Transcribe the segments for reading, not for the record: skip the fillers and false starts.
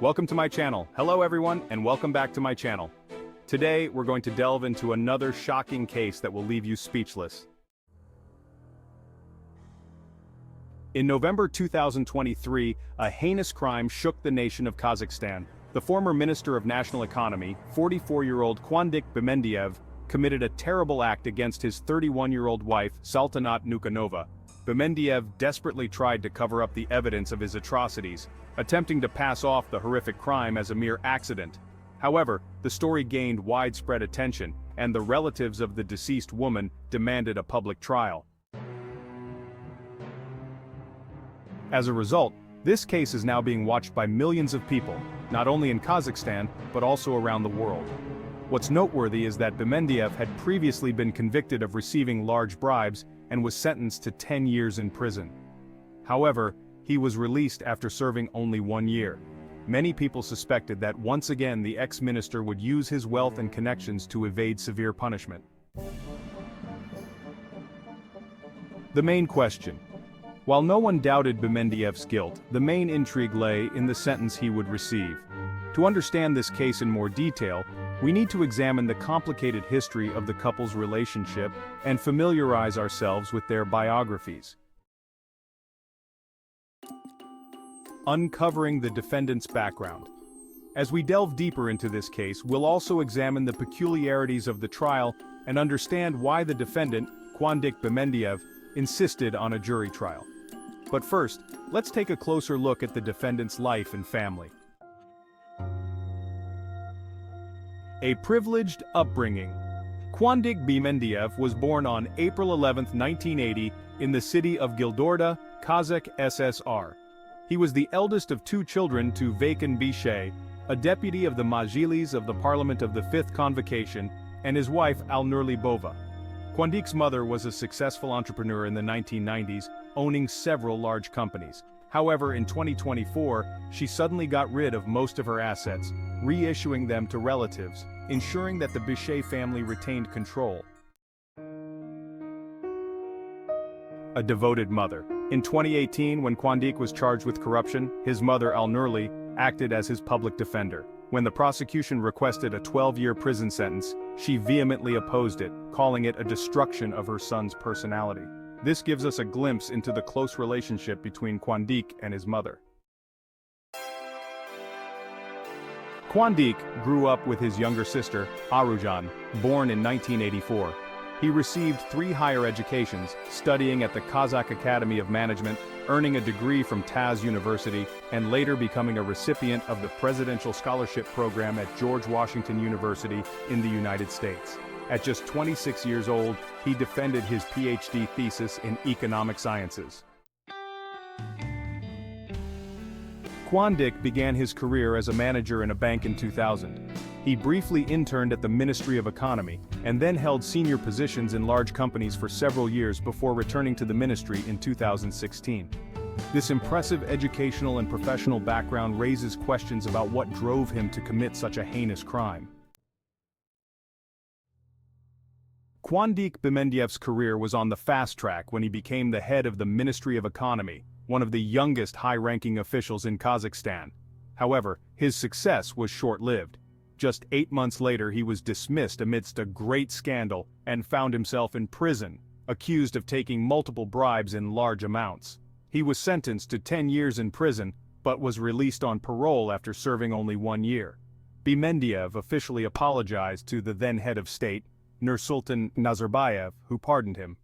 Welcome to my channel. Hello everyone, and welcome back to my channel. Today, we're going to delve into another shocking case that will leave you speechless. In November 2023, a heinous crime shook the nation of Kazakhstan. The former Minister of National Economy, 44-year-old Kwandik Bimendiev, committed a terrible act against his 31-year-old wife, Saltanat Nukanova. Bimendiev desperately tried to cover up the evidence of his atrocities, attempting to pass off the horrific crime as a mere accident. However, the story gained widespread attention, and the relatives of the deceased woman demanded a public trial. As a result, this case is now being watched by millions of people, not only in Kazakhstan, but also around the world. What's noteworthy is that Bimendiev had previously been convicted of receiving large bribes and was sentenced to 10 years in prison. However, he was released after serving only 1 year. Many people suspected that once again the ex-minister would use his wealth and connections to evade severe punishment. The main question. While no one doubted Bimendiev's guilt, the main intrigue lay in the sentence he would receive. To understand this case in more detail, we need to examine the complicated history of the couple's relationship and familiarize ourselves with their biographies. Uncovering the defendant's background. As we delve deeper into this case, we'll also examine the peculiarities of the trial and understand why the defendant, Kwandik Bimendiev, insisted on a jury trial. But first, let's take a closer look at the defendant's life and family. A privileged upbringing. Kwandik Bimendiev was born on April 11, 1980, in the city of Gildorda, Kazakh SSR. He was the eldest of two children to Vakan Bishay, a deputy of the Majlis of the Parliament of the Fifth Convocation, and his wife Alnurli Bova. Kwandik's mother was a successful entrepreneur in the 1990s, owning several large companies. However, in 2024, she suddenly got rid of most of her assets, reissuing them to relatives, ensuring that the Bishay family retained control. A devoted mother. In 2018, when Kwandik was charged with corruption, his mother Alnurli acted as his public defender. When the prosecution requested a 12-year prison sentence, she vehemently opposed it, calling it a destruction of her son's personality. This gives us a glimpse into the close relationship between Kwandik and his mother. Kwandik grew up with his younger sister, Arujan, born in 1984. He received 3 higher educations, studying at the Kazakh Academy of Management, earning a degree from Taz University, and later becoming a recipient of the Presidential Scholarship Program at George Washington University in the United States. At just 26 years old, he defended his PhD thesis in economic sciences. Kwandik began his career as a manager in a bank in 2000. He briefly interned at the Ministry of Economy, and then held senior positions in large companies for several years before returning to the ministry in 2016. This impressive educational and professional background raises questions about what drove him to commit such a heinous crime. Kwandik Bimendiev's career was on the fast track when he became the head of the Ministry of Economy, one of the youngest high-ranking officials in Kazakhstan. However, his success was short-lived. Just 8 months later, he was dismissed amidst a great scandal and found himself in prison, accused of taking multiple bribes in large amounts. He was sentenced to 10 years in prison, but was released on parole after serving only 1 year. Bimendiev officially apologized to the then head of state, Nursultan Nazarbayev, who pardoned him.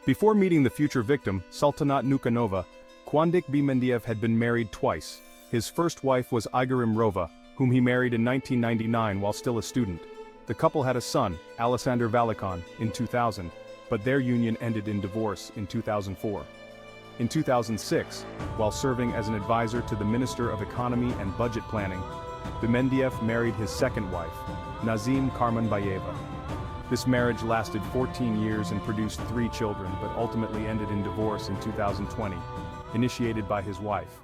Before meeting the future victim, Saltanat Nukanova, Kwandik Bimendiev had been married twice. His first wife was Igorim Rova, whom he married in 1999 while still a student. The couple had a son, Alexander Valikon, in 2000, but their union ended in divorce in 2004. In 2006, while serving as an advisor to the Minister of Economy and Budget Planning, Bimendiev married his second wife, Nazim Karmanbayeva. This marriage lasted 14 years and produced 3 children, but ultimately ended in divorce in 2020, initiated by his wife.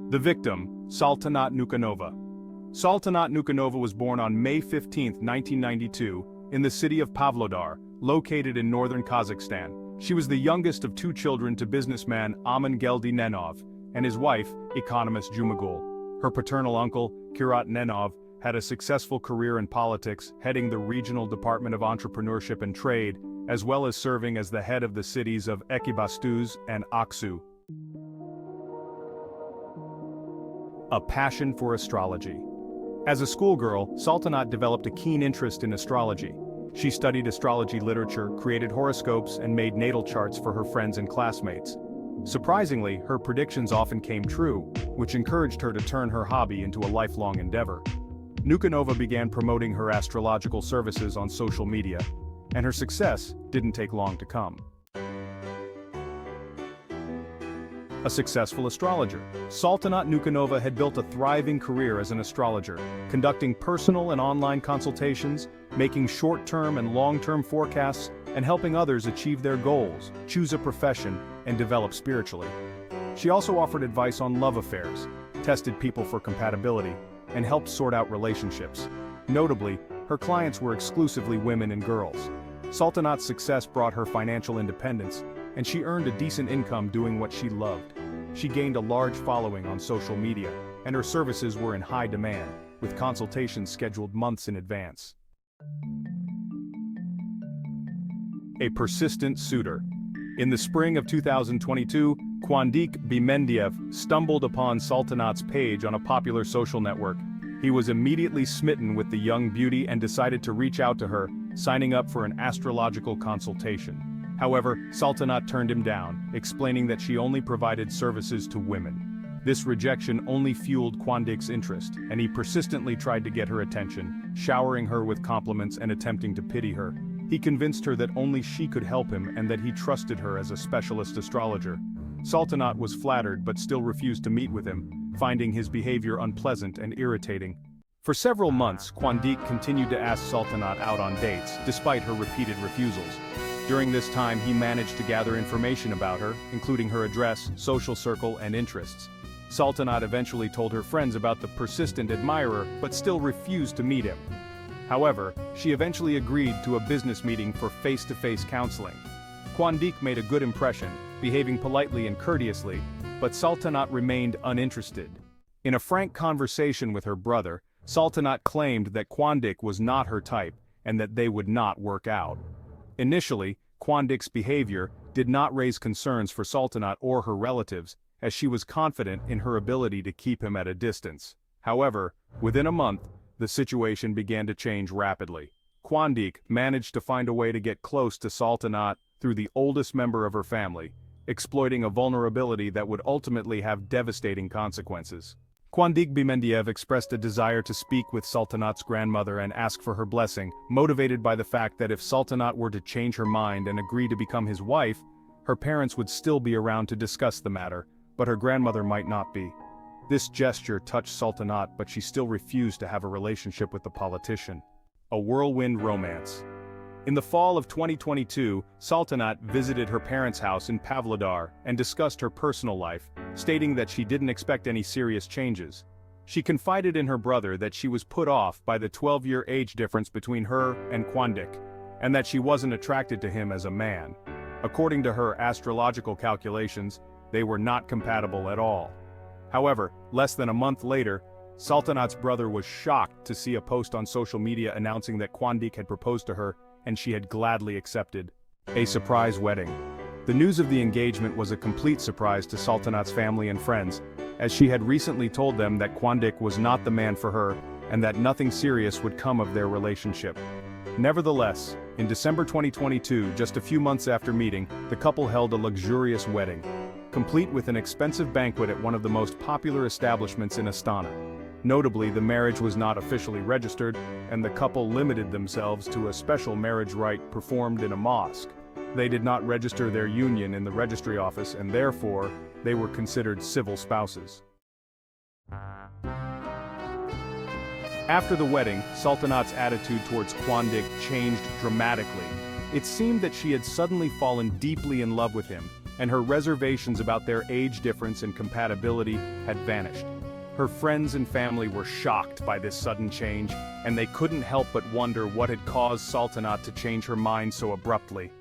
The victim, Saltanat Nukanova. Saltanat Nukanova was born on May 15, 1992, in the city of Pavlodar, located in northern Kazakhstan. She was the youngest of two children to businessman Aman Geldi Nenov and his wife, economist Jumagul. Her paternal uncle, Kirat Nenov, had a successful career in politics, heading the Regional Department of Entrepreneurship and Trade, as well as serving as the head of the cities of Ekibastuz and Aksu. A passion for astrology. As a schoolgirl, Saltanat developed a keen interest in astrology. She studied astrology literature, created horoscopes, and made natal charts for her friends and classmates. Surprisingly, her predictions often came true, which encouraged her to turn her hobby into a lifelong endeavor. Nukanova began promoting her astrological services on social media, and her success didn't take long to come. A successful astrologer, Saltanat Nukanova had built a thriving career as an astrologer, conducting personal and online consultations, making short-term and long-term forecasts, and helping others achieve their goals, choose a profession, and develop spiritually. She also offered advice on love affairs, tested people for compatibility, and helped sort out relationships. Notably, her clients were exclusively women and girls. Saltanat's success brought her financial independence, and she earned a decent income doing what she loved. She gained a large following on social media, and her services were in high demand, with consultations scheduled months in advance. A persistent suitor. In the spring of 2022, Kwandik Bimendiev stumbled upon Saltanat's page on a popular social network. He was immediately smitten with the young beauty and decided to reach out to her, signing up for an astrological consultation. However, Saltanat turned him down, explaining that she only provided services to women. This rejection only fueled Kwandik's interest, and he persistently tried to get her attention, showering her with compliments and attempting to pity her. He convinced her that only she could help him and that he trusted her as a specialist astrologer. Saltanat was flattered but still refused to meet with him, finding his behavior unpleasant and irritating. For several months, Kwandik continued to ask Saltanat out on dates, despite her repeated refusals. During this time, he managed to gather information about her, including her address, social circle, and interests. Saltanat eventually told her friends about the persistent admirer, but still refused to meet him. However, she eventually agreed to a business meeting for face-to-face counseling. Kwandik made a good impression, behaving politely and courteously, but Saltanat remained uninterested. In a frank conversation with her brother, Saltanat claimed that Kwandik was not her type, and that they would not work out. Initially, Kwandik's behavior did not raise concerns for Saltanat or her relatives, as she was confident in her ability to keep him at a distance. However, within a month, the situation began to change rapidly. Kwandik managed to find a way to get close to Saltanat through the oldest member of her family, exploiting a vulnerability that would ultimately have devastating consequences. Kwandik Bimendiev expressed a desire to speak with Saltanat's grandmother and ask for her blessing, motivated by the fact that if Saltanat were to change her mind and agree to become his wife, her parents would still be around to discuss the matter, but her grandmother might not be. This gesture touched Saltanat, but she still refused to have a relationship with the politician. A whirlwind romance. In the fall of 2022, Saltanat visited her parents' house in Pavlodar and discussed her personal life, stating that she didn't expect any serious changes. She confided in her brother that she was put off by the 12-year age difference between her and Kwandik, and that she wasn't attracted to him as a man. According to her astrological calculations, they were not compatible at all. However, less than a month later, Saltanat's brother was shocked to see a post on social media announcing that Kwandik had proposed to her, and she had gladly accepted. A surprise wedding. The news of the engagement was a complete surprise to Saltanat's family and friends, as she had recently told them that Kwandik was not the man for her, and that nothing serious would come of their relationship. Nevertheless, in December 2022, just a few months after meeting, the couple held a luxurious wedding, complete with an expensive banquet at one of the most popular establishments in Astana. Notably, the marriage was not officially registered, and the couple limited themselves to a special marriage rite performed in a mosque. They did not register their union in the registry office, and therefore, they were considered civil spouses. After the wedding, Saltanat's attitude towards Kwandik changed dramatically. It seemed that she had suddenly fallen deeply in love with him, and her reservations about their age difference and compatibility had vanished. Her friends and family were shocked by this sudden change, and they couldn't help but wonder what had caused Saltanat to change her mind so abruptly.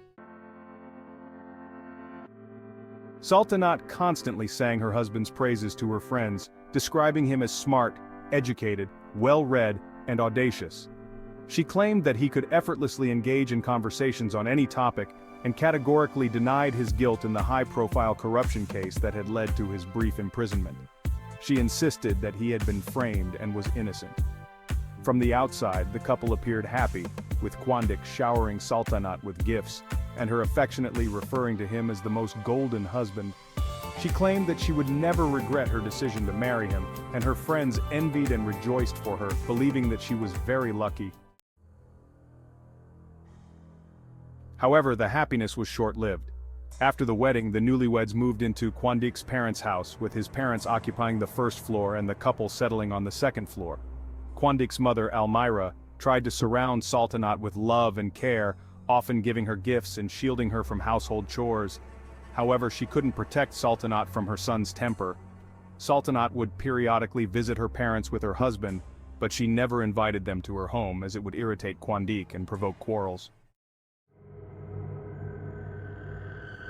Sultanat constantly sang her husband's praises to her friends, describing him as smart, educated, well-read, and audacious. She claimed that he could effortlessly engage in conversations on any topic, and categorically denied his guilt in the high-profile corruption case that had led to his brief imprisonment. She insisted that he had been framed and was innocent. From the outside, the couple appeared happy, with Quandic showering Sultanat with gifts, and her affectionately referring to him as the most golden husband. She claimed that she would never regret her decision to marry him, and her friends envied and rejoiced for her, believing that she was very lucky. However, the happiness was short-lived. After the wedding, the newlyweds moved into Quandic's parents' house, with his parents occupying the first floor and the couple settling on the second floor. Quandic's mother, Almira, tried to surround Sultanat with love and care, often giving her gifts and shielding her from household chores. However, she couldn't protect Sultanat from her son's temper. Sultanat would periodically visit her parents with her husband, but she never invited them to her home as it would irritate Quandic and provoke quarrels.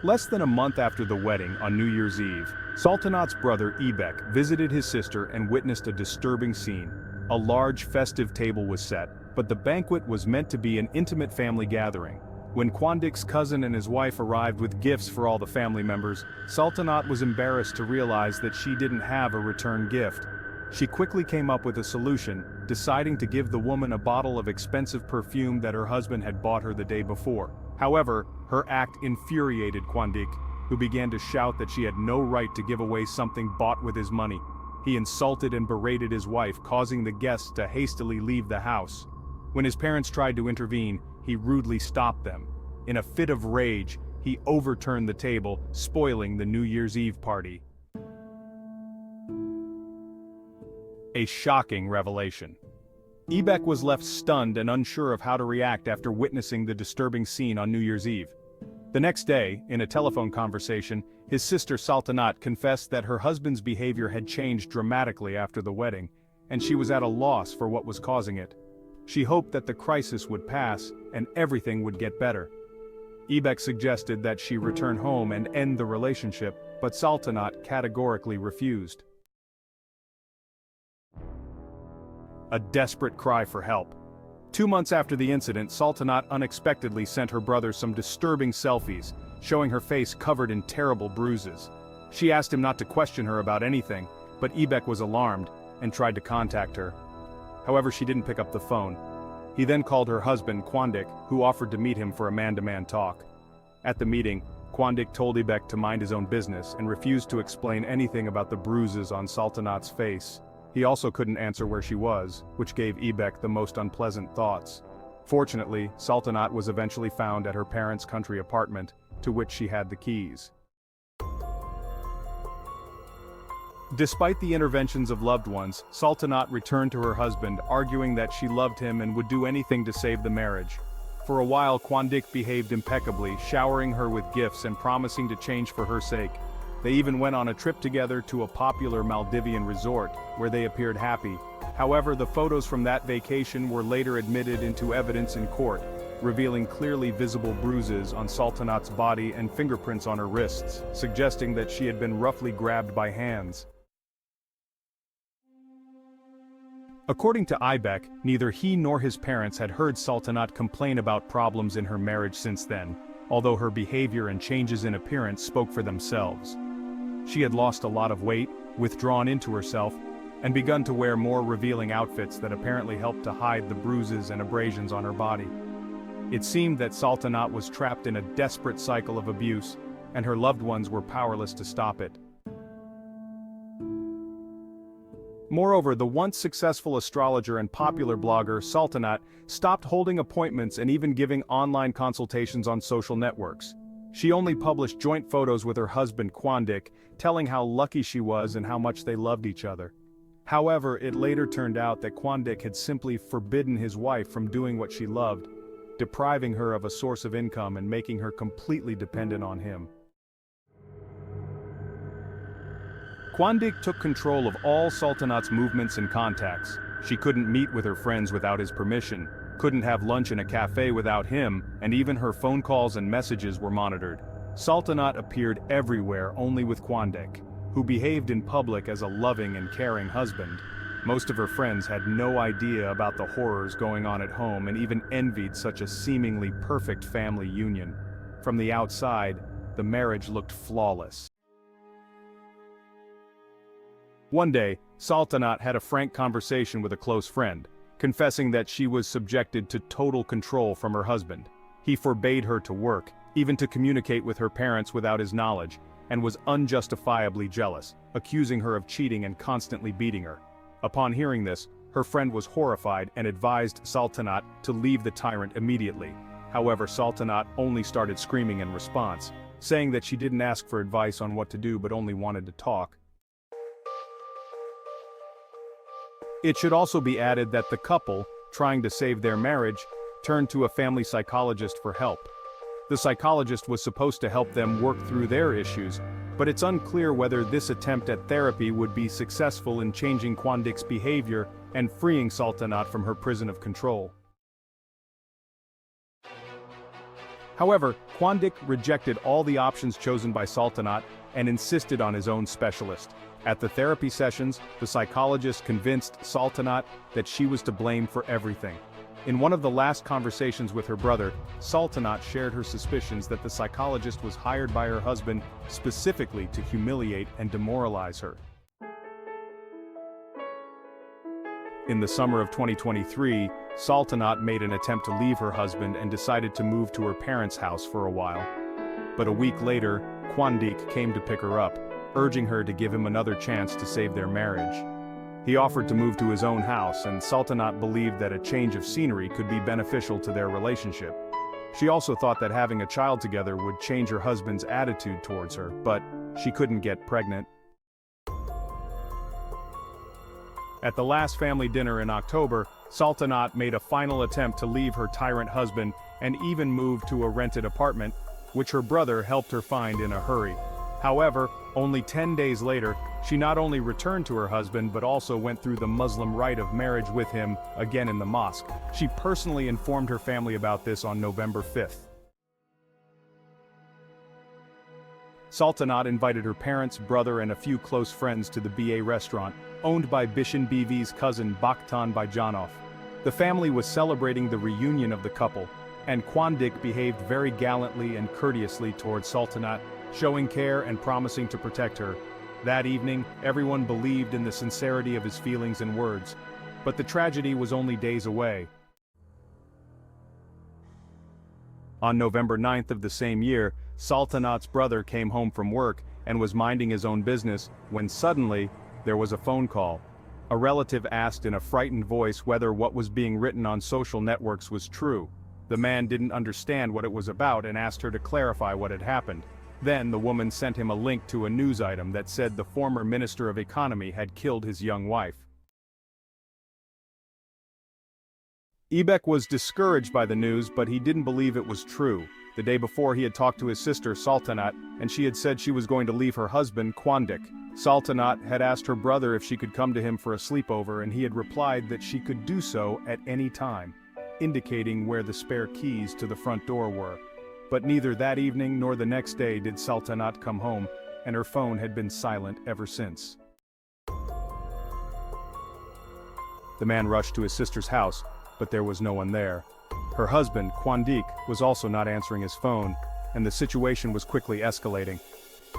Less than a month after the wedding, on New Year's Eve, Sultanat's brother Ibek visited his sister and witnessed a disturbing scene. A large festive table was set, but the banquet was meant to be an intimate family gathering. When Quandic's cousin and his wife arrived with gifts for all the family members, Sultanat was embarrassed to realize that she didn't have a return gift. She quickly came up with a solution, deciding to give the woman a bottle of expensive perfume that her husband had bought her the day before. However, her act infuriated Quandic, who began to shout that she had no right to give away something bought with his money. He insulted and berated his wife, causing the guests to hastily leave the house. When his parents tried to intervene, he rudely stopped them. In a fit of rage, he overturned the table, spoiling the New Year's Eve party. A shocking revelation. Ibek was left stunned and unsure of how to react after witnessing the disturbing scene on New Year's Eve. The next day, in a telephone conversation, his sister Sultanat confessed that her husband's behavior had changed dramatically after the wedding, and she was at a loss for what was causing it. She hoped that the crisis would pass and everything would get better. Ibek suggested that she return home and end the relationship, but Sultanat categorically refused. A desperate cry for help. 2 months after the incident, Sultanat unexpectedly sent her brother some disturbing selfies, showing her face covered in terrible bruises. She asked him not to question her about anything, but Ibek was alarmed and tried to contact her. However, she didn't pick up the phone. He then called her husband, Quandic, who offered to meet him for a man-to-man talk. At the meeting, Quandic told Ibek to mind his own business and refused to explain anything about the bruises on Sultanat's face. He also couldn't answer where she was, which gave Ibek the most unpleasant thoughts. Fortunately, Sultanat was eventually found at her parents' country apartment, to which she had the keys. Despite the interventions of loved ones, Sultanat returned to her husband, arguing that she loved him and would do anything to save the marriage. For a while, Quandic behaved impeccably, showering her with gifts and promising to change for her sake. They even went on a trip together to a popular Maldivian resort, where they appeared happy. However, the photos from that vacation were later admitted into evidence in court, revealing clearly visible bruises on Sultanat's body and fingerprints on her wrists, suggesting that she had been roughly grabbed by hands. According to Ibek, neither he nor his parents had heard Sultanat complain about problems in her marriage since then, although her behavior and changes in appearance spoke for themselves. She had lost a lot of weight, withdrawn into herself, and begun to wear more revealing outfits that apparently helped to hide the bruises and abrasions on her body. It seemed that Sultanat was trapped in a desperate cycle of abuse, and her loved ones were powerless to stop it. Moreover, the once successful astrologer and popular blogger Sultanat stopped holding appointments and even giving online consultations on social networks. She only published joint photos with her husband Quandic, telling how lucky she was and how much they loved each other. However, it later turned out that Quandic had simply forbidden his wife from doing what she loved, depriving her of a source of income and making her completely dependent on him. Quandic took control of all Sultanat's movements and contacts. She couldn't meet with her friends without his permission, couldn't have lunch in a cafe without him, and even her phone calls and messages were monitored. Sultanat appeared everywhere only with Quandik, who behaved in public as a loving and caring husband. Most of her friends had no idea about the horrors going on at home and even envied such a seemingly perfect family union. From the outside, the marriage looked flawless. One day, Sultanat had a frank conversation with a close friend, confessing that she was subjected to total control from her husband. He forbade her to work, even to communicate with her parents without his knowledge, and was unjustifiably jealous, accusing her of cheating and constantly beating her. Upon hearing this, her friend was horrified and advised Sultanat to leave the tyrant immediately. However, Sultanat only started screaming in response, saying that she didn't ask for advice on what to do but only wanted to talk. It should also be added that the couple, trying to save their marriage, turned to a family psychologist for help. The psychologist was supposed to help them work through their issues, but it's unclear whether this attempt at therapy would be successful in changing Quandik's behavior and freeing Sultanat from her prison of control. However, Quandik rejected all the options chosen by Sultanat and insisted on his own specialist. At the therapy sessions, the psychologist convinced Sultanat that she was to blame for everything. In one of the last conversations with her brother, Sultanat shared her suspicions that the psychologist was hired by her husband specifically to humiliate and demoralize her. In the summer of 2023, Sultanat made an attempt to leave her husband and decided to move to her parents' house for a while. But a week later, Quandik came to pick her up, urging her to give him another chance to save their marriage. He offered to move to his own house, and Sultanat believed that a change of scenery could be beneficial to their relationship. She also thought that having a child together would change her husband's attitude towards her, but she couldn't get pregnant. At the last family dinner in October, Sultanat made a final attempt to leave her tyrant husband and even moved to a rented apartment, which her brother helped her find in a hurry. However, only 10 days later, she not only returned to her husband but also went through the Muslim rite of marriage with him, again in the mosque. She personally informed her family about this on November 5th. Sultanat invited her parents, brother and a few close friends to the BA restaurant, owned by Bishan Bivi's cousin Bakhtan Baijanov. The family was celebrating the reunion of the couple, and Quandik behaved very gallantly and courteously towards Sultanat, showing care and promising to protect her. That evening, everyone believed in the sincerity of his feelings and words, but the tragedy was only days away. On November 9th of the same year, Sultanat's brother came home from work and was minding his own business when suddenly, there was a phone call. A relative asked in a frightened voice whether what was being written on social networks was true. The man didn't understand what it was about and asked her to clarify what had happened. Then the woman sent him a link to a news item that said the former Minister of Economy had killed his young wife. Ibek was discouraged by the news, but he didn't believe it was true. The day before he had talked to his sister Sultanat, and she had said she was going to leave her husband Quandik. Sultanat had asked her brother if she could come to him for a sleepover, and he had replied that she could do so at any time, indicating where the spare keys to the front door were. But neither that evening nor the next day did Sultanat come home, and her phone had been silent ever since. The man rushed to his sister's house, but there was no one there. Her husband, Quandik, was also not answering his phone, and the situation was quickly escalating.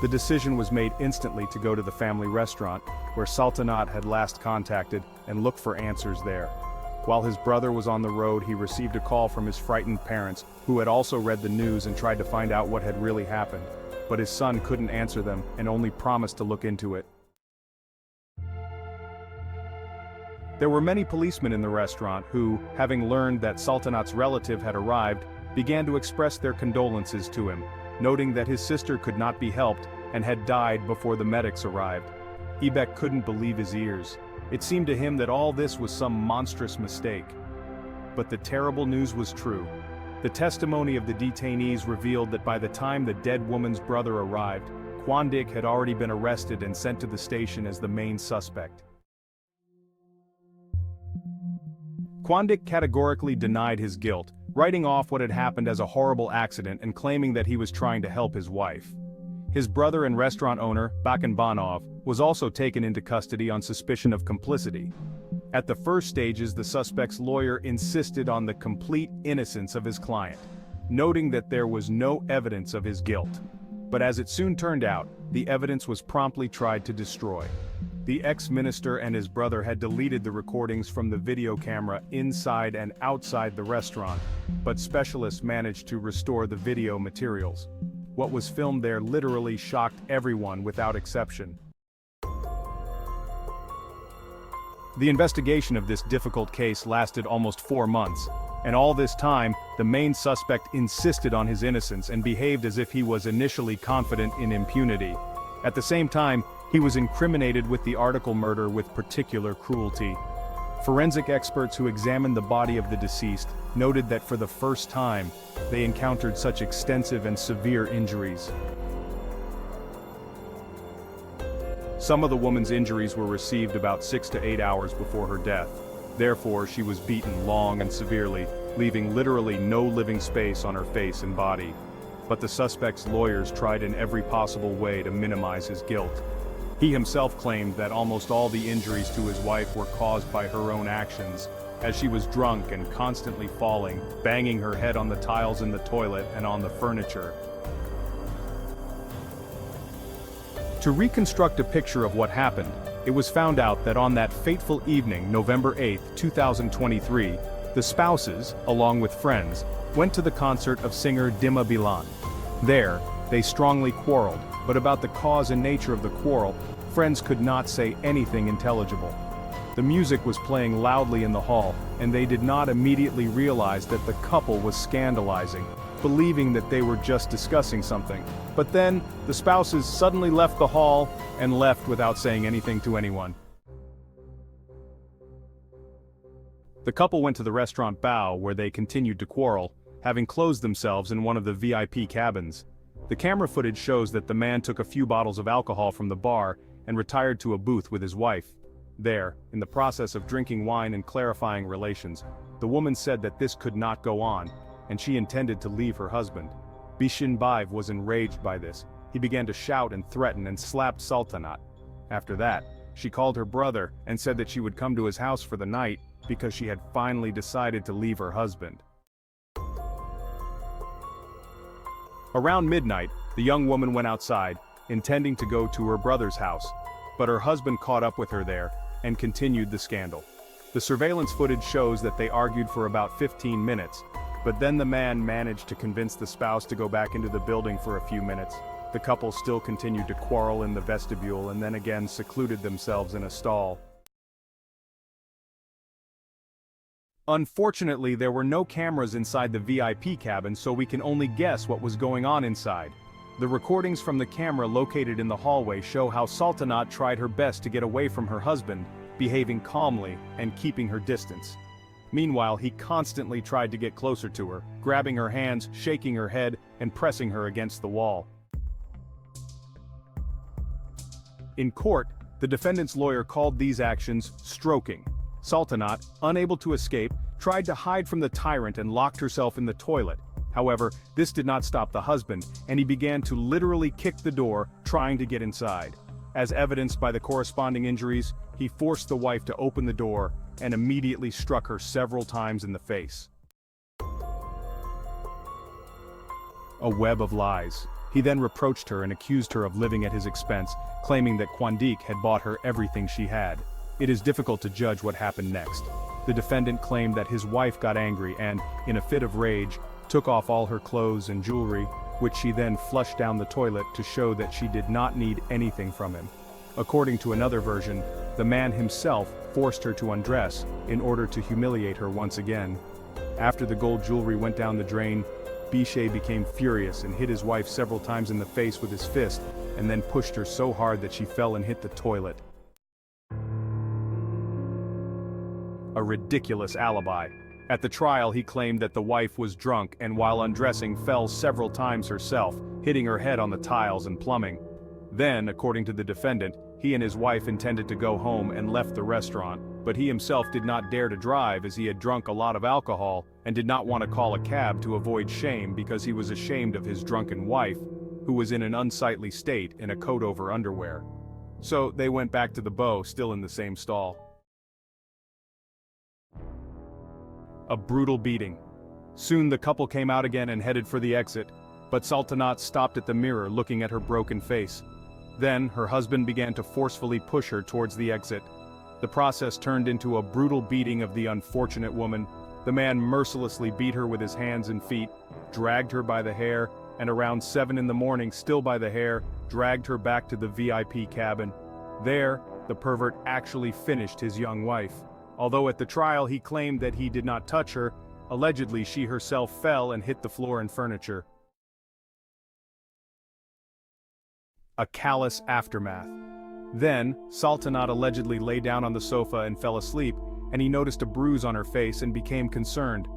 The decision was made instantly to go to the family restaurant, where Sultanat had last contacted, and look for answers there. While his brother was on the road, he received a call from his frightened parents, who had also read the news and tried to find out what had really happened. But his son couldn't answer them and only promised to look into it. There were many policemen in the restaurant who, having learned that Sultanat's relative had arrived, began to express their condolences to him, noting that his sister could not be helped and had died before the medics arrived. Ibek couldn't believe his ears. It seemed to him that all this was some monstrous mistake. But the terrible news was true. The testimony of the detainees revealed that by the time the dead woman's brother arrived, Quandik had already been arrested and sent to the station as the main suspect. Quandik categorically denied his guilt, writing off what had happened as a horrible accident and claiming that he was trying to help his wife. His brother and restaurant owner, Bakanbanov, was also taken into custody on suspicion of complicity. At the first stages, the suspect's lawyer insisted on the complete innocence of his client, noting that there was no evidence of his guilt. But as it soon turned out, the evidence was promptly tried to destroy. The ex-minister and his brother had deleted the recordings from the video camera inside and outside the restaurant, but specialists managed to restore the video materials. What was filmed there literally shocked everyone without exception. The investigation of this difficult case lasted almost 4 months, and all this time, the main suspect insisted on his innocence and behaved as if he was initially confident in impunity. At the same time, he was incriminated with the article murder with particular cruelty. Forensic experts who examined the body of the deceased noted that for the first time, they encountered such extensive and severe injuries. Some of the woman's injuries were received about 6 to 8 hours before her death. Therefore, she was beaten long and severely, leaving literally no living space on her face and body. But the suspect's lawyers tried in every possible way to minimize his guilt. He himself claimed that almost all the injuries to his wife were caused by her own actions, as she was drunk and constantly falling, banging her head on the tiles in the toilet and on the furniture. To reconstruct a picture of what happened, it was found out that on that fateful evening, November 8, 2023, the spouses, along with friends, went to the concert of singer Dima Bilan. There, they strongly quarreled, but about the cause and nature of the quarrel, friends could not say anything intelligible. The music was playing loudly in the hall, and they did not immediately realize that the couple was scandalizing, believing that they were just discussing something. But then, the spouses suddenly left the hall and left without saying anything to anyone. The couple went to the restaurant Bao where they continued to quarrel, having closed themselves in one of the VIP cabins. The camera footage shows that the man took a few bottles of alcohol from the bar and retired to a booth with his wife. There, in the process of drinking wine and clarifying relations, the woman said that this could not go on, and she intended to leave her husband. Bishinbaev was enraged by this. He began to shout and threaten and slapped Sultanat. After that, she called her brother and said that she would come to his house for the night because she had finally decided to leave her husband. Around midnight, the young woman went outside, intending to go to her brother's house, but her husband caught up with her there and continued the scandal. The surveillance footage shows that they argued for about 15 minutes, but then the man managed to convince the spouse to go back into the building for a few minutes. The couple still continued to quarrel in the vestibule and then again secluded themselves in a stall. Unfortunately, there were no cameras inside the VIP cabin, so we can only guess what was going on inside. The recordings from the camera located in the hallway show how Sultanat tried her best to get away from her husband, behaving calmly and keeping her distance. Meanwhile, he constantly tried to get closer to her, grabbing her hands, shaking her head, and pressing her against the wall. In court, the defendant's lawyer called these actions stroking. Sultanat, unable to escape, tried to hide from the tyrant and locked herself in the toilet. However, this did not stop the husband, and he began to literally kick the door, trying to get inside. As evidenced by the corresponding injuries, he forced the wife to open the door and immediately struck her several times in the face. A web of lies. He then reproached her and accused her of living at his expense, claiming that Kwandik had bought her everything she had. It is difficult to judge what happened next. The defendant claimed that his wife got angry and, in a fit of rage, took off all her clothes and jewelry, which she then flushed down the toilet to show that she did not need anything from him. According to another version, the man himself forced her to undress in order to humiliate her once again. After the gold jewelry went down the drain, Bishay became furious and hit his wife several times in the face with his fist, and then pushed her so hard that she fell and hit the toilet. A ridiculous alibi. At the trial, he claimed that the wife was drunk and while undressing fell several times herself, hitting her head on the tiles and plumbing. Then, according to the defendant, he and his wife intended to go home and left the restaurant. but he himself did not dare to drive as he had drunk a lot of alcohol and did not want to call a cab to avoid shame because he was ashamed of his drunken wife, who was in an unsightly state in a coat over underwear. So they went back to the bow, still in the same stall. A brutal beating. Soon the couple came out again and headed for the exit, but Sultanat stopped at the mirror looking at her broken face. Then her husband began to forcefully push her towards the exit. The process turned into a brutal beating of the unfortunate woman. The man mercilessly beat her with his hands and feet, dragged her by the hair, and around 7 in the morning, still by the hair, dragged her back to the VIP cabin. There, the pervert actually finished his young wife. Although at the trial he claimed that he did not touch her, allegedly she herself fell and hit the floor and furniture. A callous aftermath. Then, Sultanat allegedly lay down on the sofa and fell asleep, and he noticed a bruise on her face and became concerned.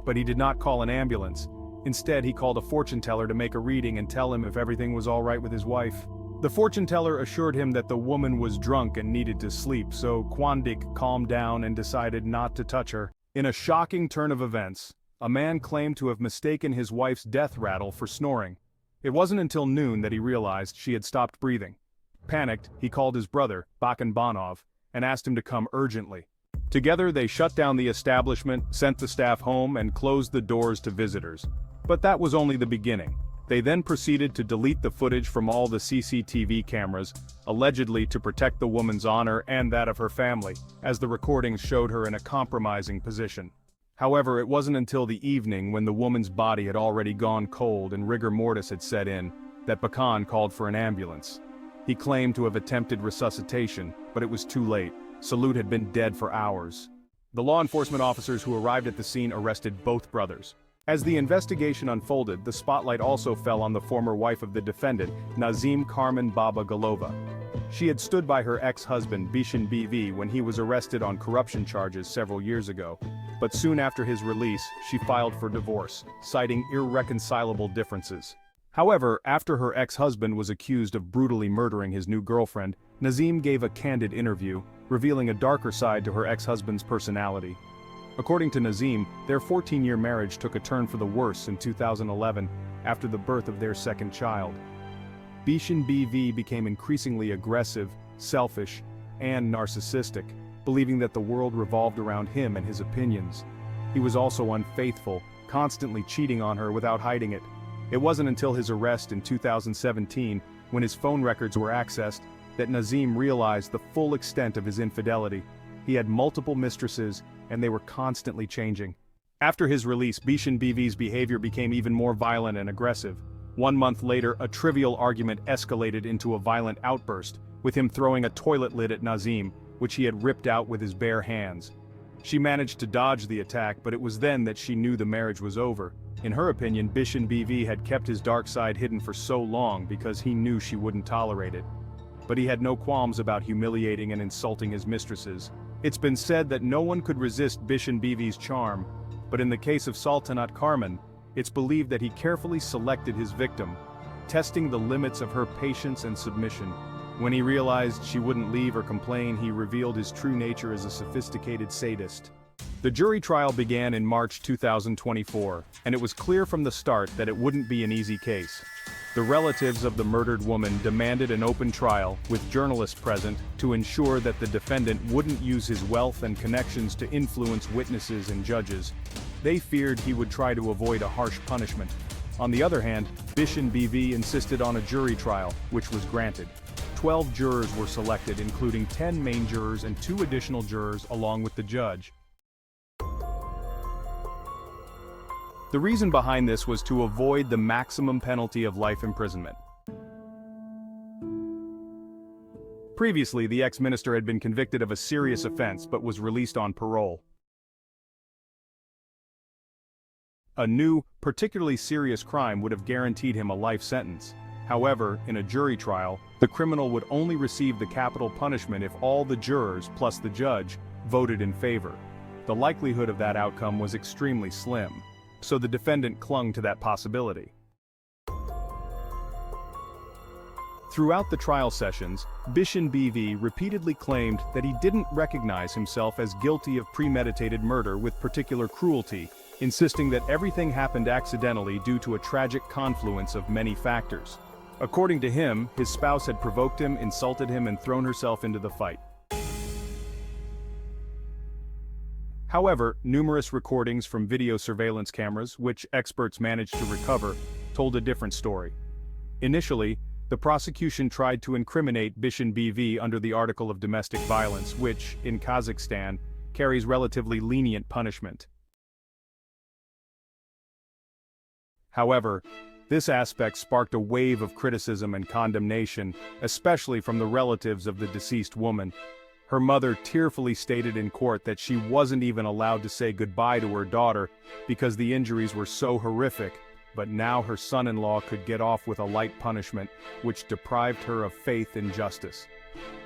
But he did not call an ambulance. Instead, he called a fortune teller to make a reading and tell him if everything was all right with his wife. The fortune teller assured him that the woman was drunk and needed to sleep, so Quandik calmed down and decided not to touch her. In a shocking turn of events, a man claimed to have mistaken his wife's death rattle for snoring. It wasn't until noon that he realized she had stopped breathing. Panicked, he called his brother, Bakan Banov, and asked him to come urgently. Together they shut down the establishment, sent the staff home, and closed the doors to visitors. But that was only the beginning. They then proceeded to delete the footage from all the CCTV cameras, allegedly to protect the woman's honor and that of her family, as the recordings showed her in a compromising position. However, it wasn't until the evening, when the woman's body had already gone cold and rigor mortis had set in, that Bakan called for an ambulance. He claimed to have attempted resuscitation, but it was too late. Salut had been dead for hours. The law enforcement officers who arrived at the scene arrested both brothers. As the investigation unfolded, the spotlight also fell on the former wife of the defendant, Nazim Karman Baba Galova. She had stood by her ex-husband Bishan BV when he was arrested on corruption charges several years ago. But soon after his release, she filed for divorce, citing irreconcilable differences. However, after her ex-husband was accused of brutally murdering his new girlfriend, Nazim gave a candid interview, revealing a darker side to her ex-husband's personality. According to Nazim, their 14-year marriage took a turn for the worse in 2011, after the birth of their second child. Bishan BV became increasingly aggressive, selfish, and narcissistic, believing that the world revolved around him and his opinions. He was also unfaithful, constantly cheating on her without hiding it. It wasn't until his arrest in 2017, when his phone records were accessed, that Nazim realized the full extent of his infidelity. He had multiple mistresses, and they were constantly changing. After his release, Bishan BV's behavior became even more violent and aggressive. 1 month later, a trivial argument escalated into a violent outburst, with him throwing a toilet lid at Nazim, which he had ripped out with his bare hands. She managed to dodge the attack, but it was then that she knew the marriage was over. In her opinion, Bishan BV had kept his dark side hidden for so long because he knew she wouldn't tolerate it. But he had no qualms about humiliating and insulting his mistresses. It's been said that no one could resist Bishan BV's charm, but in the case of Sultanat Karman, it's believed that he carefully selected his victim, testing the limits of her patience and submission. When he realized she wouldn't leave or complain, he revealed his true nature as a sophisticated sadist. The jury trial began in March 2024, and it was clear from the start that it wouldn't be an easy case. The relatives of the murdered woman demanded an open trial, with journalists present, to ensure that the defendant wouldn't use his wealth and connections to influence witnesses and judges. They feared he would try to avoid a harsh punishment. On the other hand, Bishan BV insisted on a jury trial, which was granted. 12 jurors were selected, including 10 main jurors and 2 additional jurors along with the judge. The reason behind this was to avoid the maximum penalty of life imprisonment. Previously, the ex-minister had been convicted of a serious offense but was released on parole. A new, particularly serious crime would have guaranteed him a life sentence. However, in a jury trial, the criminal would only receive the capital punishment if all the jurors, plus the judge, voted in favor. The likelihood of that outcome was extremely slim, so the defendant clung to that possibility. Throughout the trial sessions, Bishan BV repeatedly claimed that he didn't recognize himself as guilty of premeditated murder with particular cruelty, insisting that everything happened accidentally due to a tragic confluence of many factors. According to him, his spouse had provoked him, insulted him, and thrown herself into the fight. However, numerous recordings from video surveillance cameras, which experts managed to recover, told a different story. Initially, the prosecution tried to incriminate Bishan BV under the article of domestic violence, which, in Kazakhstan, carries relatively lenient punishment. However, this aspect sparked a wave of criticism and condemnation, especially from the relatives of the deceased woman. Her mother tearfully stated in court that she wasn't even allowed to say goodbye to her daughter because the injuries were so horrific, but now her son-in-law could get off with a light punishment, which deprived her of faith in justice.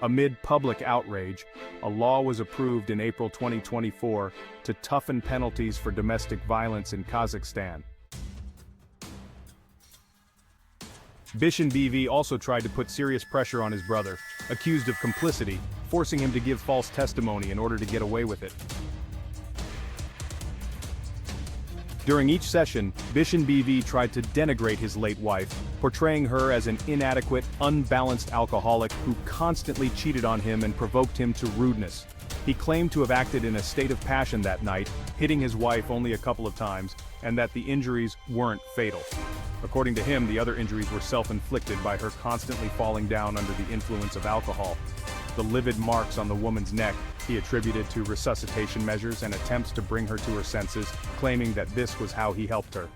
Amid public outrage, a law was approved in April 2024 to toughen penalties for domestic violence in Kazakhstan. Bishan BV also tried to put serious pressure on his brother, accused of complicity, forcing him to give false testimony in order to get away with it. During each session, Bishan BV tried to denigrate his late wife, portraying her as an inadequate, unbalanced alcoholic who constantly cheated on him and provoked him to rudeness. He claimed to have acted in a state of passion that night, hitting his wife only a couple of times, and that the injuries weren't fatal. According to him, the other injuries were self-inflicted by her constantly falling down under the influence of alcohol. The livid marks on the woman's neck he attributed to resuscitation measures and attempts to bring her to her senses, claiming that this was how he helped her.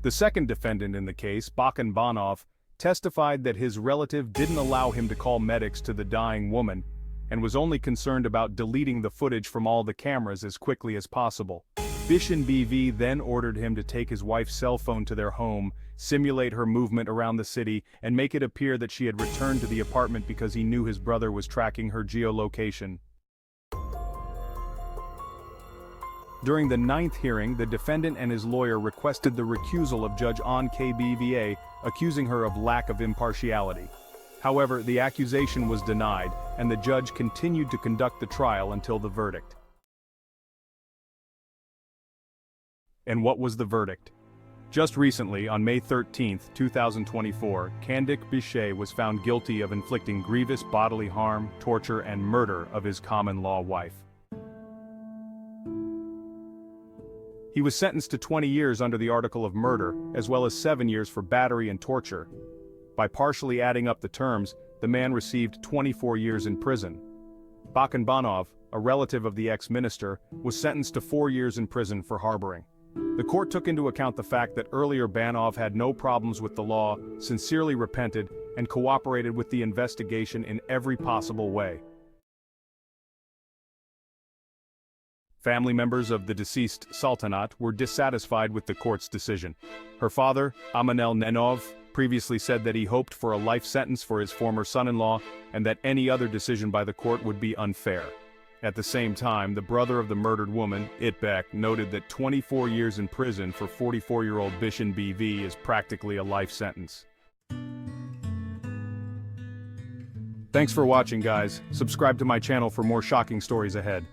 The second defendant in the case, Bakan Banov, testified that his relative didn't allow him to call medics to the dying woman, and was only concerned about deleting the footage from all the cameras as quickly as possible. Bishan BV then ordered him to take his wife's cell phone to their home, simulate her movement around the city, and make it appear that she had returned to the apartment because he knew his brother was tracking her geolocation. During the 9th hearing, the defendant and his lawyer requested the recusal of Judge An KBVA, accusing her of lack of impartiality. However, the accusation was denied, and the judge continued to conduct the trial until the verdict. And what was the verdict? Just recently, on May 13, 2024, Kandik Bishay was found guilty of inflicting grievous bodily harm, torture, and murder of his common-law wife. He was sentenced to 20 years under the article of murder, as well as 7 years for battery and torture. By partially adding up the terms, the man received 24 years in prison. Bakan Banov, a relative of the ex-minister, was sentenced to 4 years in prison for harboring. The court took into account the fact that earlier Banov had no problems with the law, sincerely repented, and cooperated with the investigation in every possible way. Family members of the deceased Sultanat were dissatisfied with the court's decision. Her father, Amanel Nenov, previously said that he hoped for a life sentence for his former son-in-law and that any other decision by the court would be unfair. At the same time, the brother of the murdered woman, Itbek, noted that 24 years in prison for 44-year-old Bishan BV is practically a life sentence. Thanks for watching, guys. Subscribe to my channel for more shocking stories ahead.